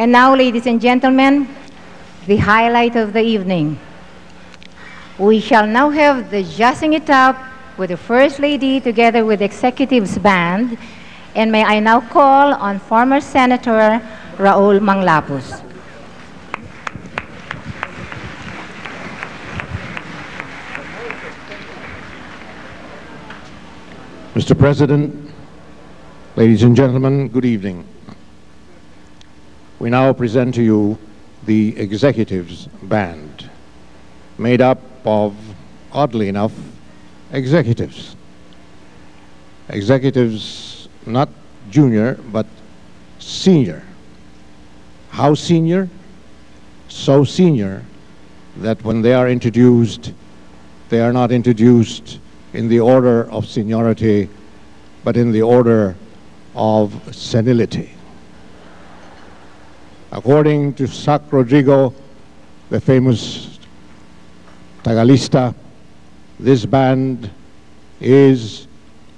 And now, ladies and gentlemen, the highlight of the evening. We shall now have the jazzing it up with the First Lady together with the Executives Band. And may I now call on former Senator Raul Manglapus. Mr. President, ladies and gentlemen, good evening. We now present to you the Executives Band, made up of, oddly enough, executives. Executives not junior, but senior. How senior? So senior that when they are introduced, they are not introduced in the order of seniority, but in the order of senility. According to Sac Rodrigo, the famous Tagalista, this band is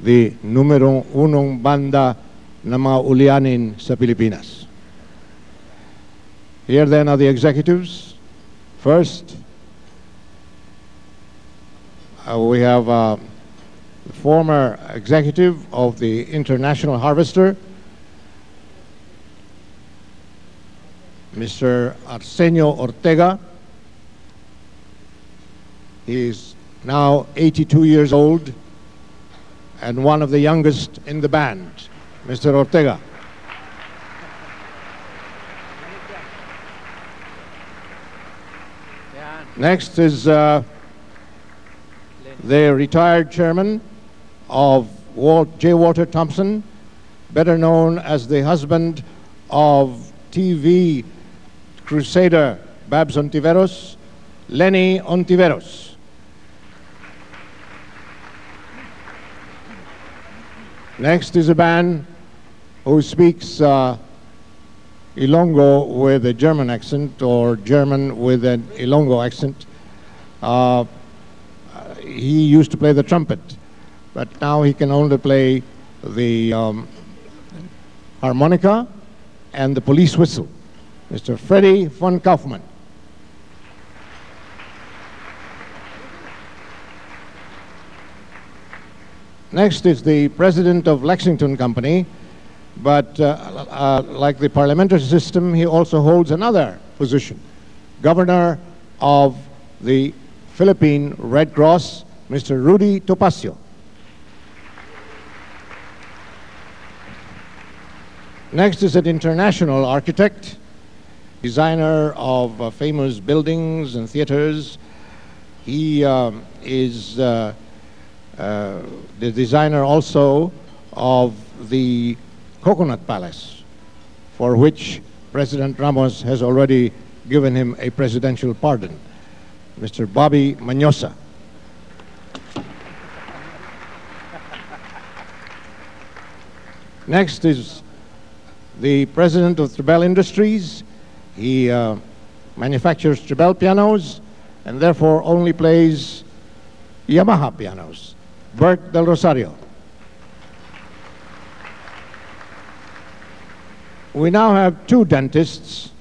the numero unong banda na mga ulyanin sa Pilipinas. Here then are the executives. First, we have the former executive of the International Harvester, Mr. Arsenio Ortega. He is now 82 years old and one of the youngest in the band. Mr. Ortega. Next is the retired chairman of J. Walter Thompson, better known as the husband of TV crusader Babs Ontiveros, Lenny Ontiveros. Next is a man who speaks Ilonggo with a German accent, or German with an Ilonggo accent. He used to play the trumpet, but now he can only play the harmonica and the police whistle. Mr. Freddy von Kaufmann. Next is the president of Lexington Company, but like the parliamentary system, he also holds another position, governor of the Philippine Red Cross, Mr. Rudy Topacio. Next is an international architect, designer of famous buildings and theaters. He is the designer also of the Coconut Palace, for which President Ramos has already given him a presidential pardon, Mr. Bobby Manyosa. Next is the president of Trebel Industries. He manufactures Trebel pianos and therefore only plays Yamaha pianos, Bert Del Rosario. We now have two dentists.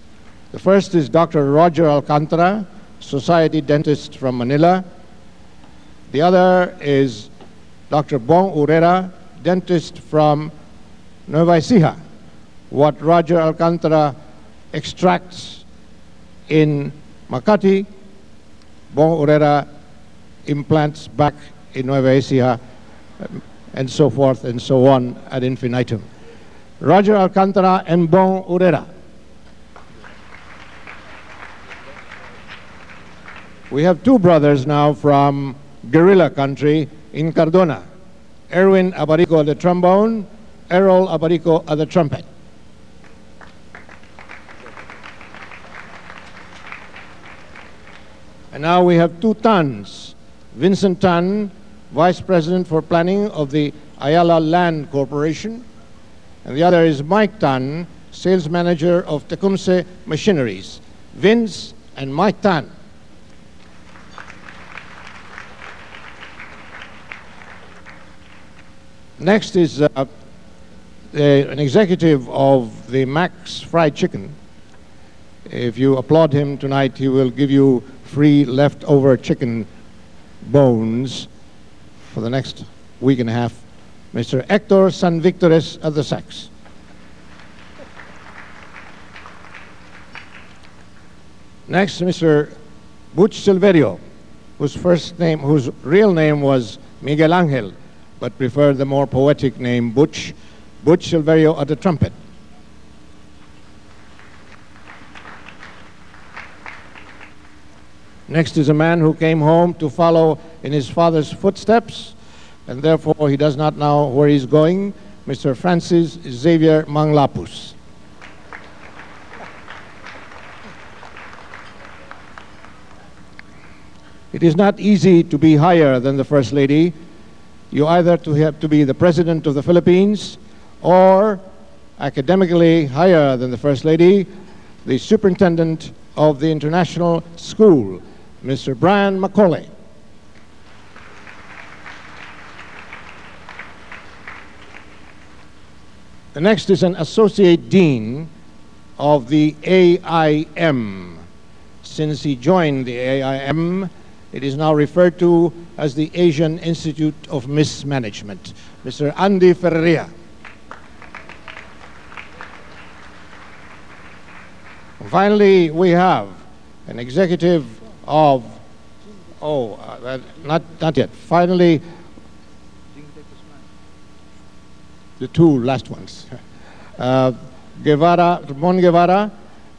The first is Dr. Roger Alcantara, society dentist from Manila. The other is Dr. Bong Urera, dentist from Nueva Ecija. What Roger Alcantara extracts in Makati, Bong Urera implants back in Nueva Ecija, and so forth and so on ad infinitum. Roger Alcantara and Bong Urera. We have two brothers now from guerrilla country in Cardona. Erwin Abarico at the trombone, Errol Abarico at the trumpet. And now we have two Tans. Vincent Tan, Vice President for Planning of the Ayala Land Corporation, and the other is Mike Tan, Sales Manager of Tecumseh Machineries. Vince and Mike Tan. Next is an executive of the Max Fried Chicken, If you applaud him tonight, he will give you free leftover chicken bones for the next week and a half. Mr. Hector San Victores at the sax. Next, Mr. Butch Silverio, whose real name was Miguel Angel, but preferred the more poetic name Butch. Butch Silverio at the trumpet. Next is a man who came home to follow in his father's footsteps, and therefore he does not know where he's going, Mr. Francis Xavier Manglapus. It is not easy to be higher than the First Lady. You either have to be the President of the Philippines or academically higher than the First Lady, the Superintendent of the International School, Mr. Brian Macaulay. The next is an Associate Dean of the AIM. Since he joined the AIM, it is now referred to as the Asian Institute of Mismanagement, Mr. Andy Ferreira. Finally, we have an executive of, not yet. Finally, the two last ones. Ramon Guevara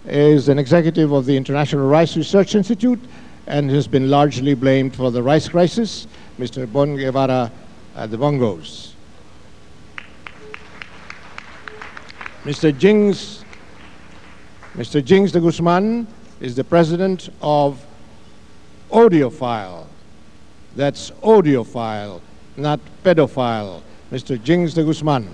is an executive of the International Rice Research Institute and has been largely blamed for the rice crisis. Mr. Bon Guevara at the bongos. Mr. Jings de Guzman is the president of Audiophile. That's audiophile, not pedophile. Mr. Jings de Guzman.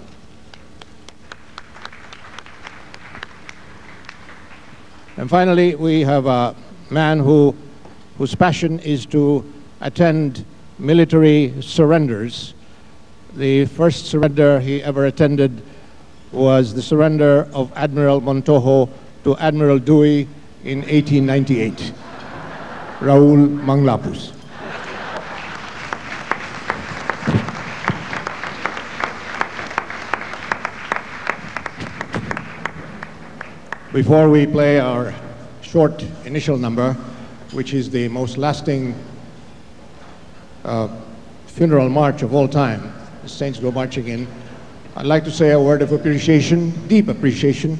And finally, we have a man whose passion is to attend military surrenders. The first surrender he ever attended was the surrender of Admiral Montojo to Admiral Dewey in 1898. Raul Manglapus. Before we play our short initial number, which is the most lasting funeral march of all time, the Saints Go Marching In, I'd like to say a word of appreciation, deep appreciation,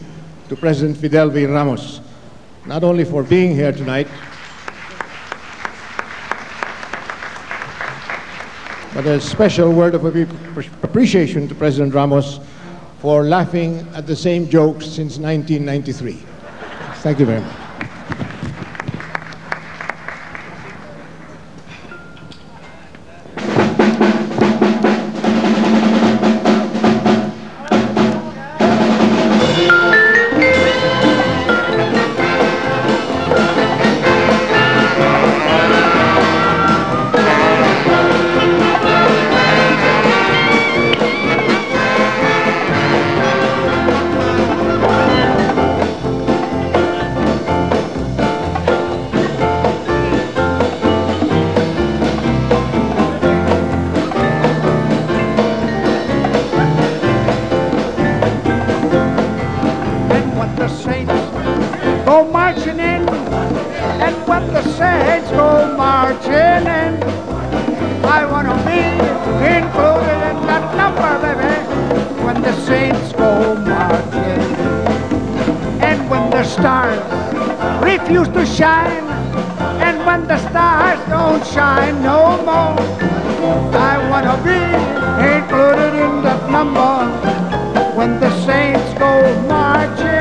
to President Fidel V. Ramos, not only for being here tonight, but a special word of appreciation to President Ramos for laughing at the same jokes since 1993. Thank you very much. Refuse to shine, and when the stars don't shine no more, I wanna be included in that number when the saints go marching.